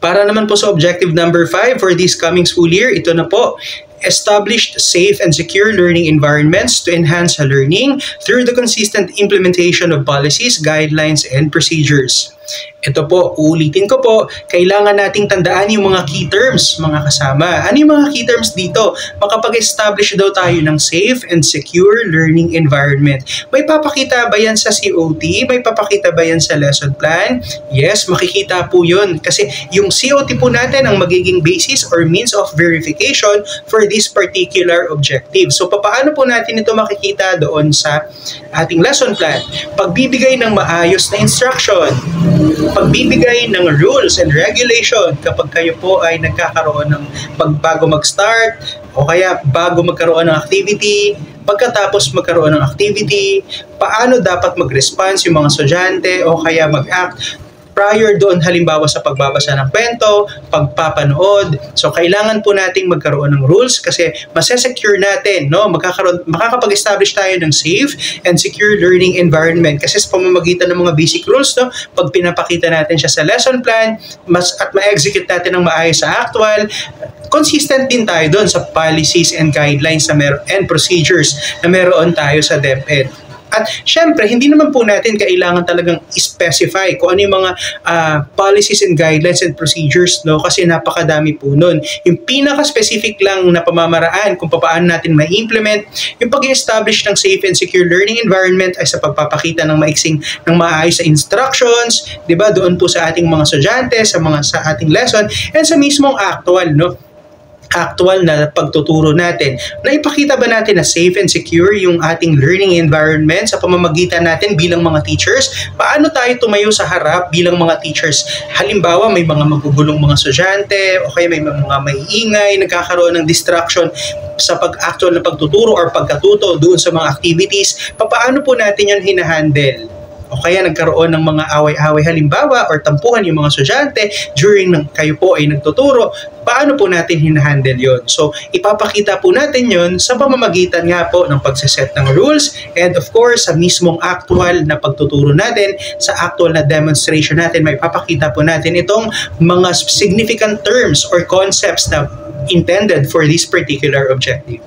Para naman po sa objective number 5 for this coming school year, ito na po. Established safe and secure learning environments to enhance learning through the consistent implementation of policies, guidelines, and procedures. Ito po, uulitin ko po, kailangan nating tandaan yung mga key terms, mga kasama. Ano yung mga key terms dito? Makapag-establish daw tayo ng safe and secure learning environment. May papakita ba yan sa COT? May papakita ba yan sa lesson plan? Yes, makikita po yun. Kasi yung COT po natin ang magiging basis or means of verification for this particular objective. So, paano po natin ito makikita doon sa ating lesson plan? Pagbibigay ng maayos na instruction, pagbibigay ng rules and regulation kapag kayo po ay nagkakaroon ng bago mag-start o kaya bago magkaroon ng activity, pagkatapos magkaroon ng activity, paano dapat mag-response yung mga estudyante o kaya mag-act prior doon halimbawa sa pagbabasa ng kwento, pagpapanood. So, kailangan po nating magkaroon ng rules kasi masesecure natin, no? Makakapag-establish tayo ng safe and secure learning environment kasi sa pamamagitan ng mga basic rules, no? Pag pinapakita natin siya sa lesson plan, at ma-execute natin ng maayos sa actual, consistent din tayo doon sa policies and guidelines and procedures na meron tayo sa DepEd. At syempre, hindi naman po natin kailangan talagang specify kung ano yung mga policies and guidelines and procedures, no? Kasi napakadami po nun. Yung pinaka-specific lang na pamamaraan kung paano natin ma-implement yung pag-establish ng safe and secure learning environment ay sa pagpapakita ng maayos sa instructions, di ba? Doon po sa ating mga estudyante, sa ating lesson, and sa mismong actual, no? Actual na pagtuturo natin. Naipakita ba natin na safe and secure yung ating learning environment sa pamamagitan natin bilang mga teachers? Paano tayo tumayo sa harap bilang mga teachers? Halimbawa, may mga magugulong mga estudyante o kaya may mga maiingay, nagkakaroon ng distraction sa pag-actual na pagtuturo or pagkatuto doon sa mga activities. Paano po natin yun hinahandle? O kaya nagkaroon ng mga away-away halimbawa or tampuhan yung mga estudyante during kayo po ay nagtuturo, paano po natin hinahandle yon? So, ipapakita po natin yon sa pamamagitan nga po ng pagsiset ng rules and of course, sa mismong actual na pagtuturo natin, sa actual na demonstration natin, may papakita po natin itong mga significant terms or concepts na intended for this particular objective.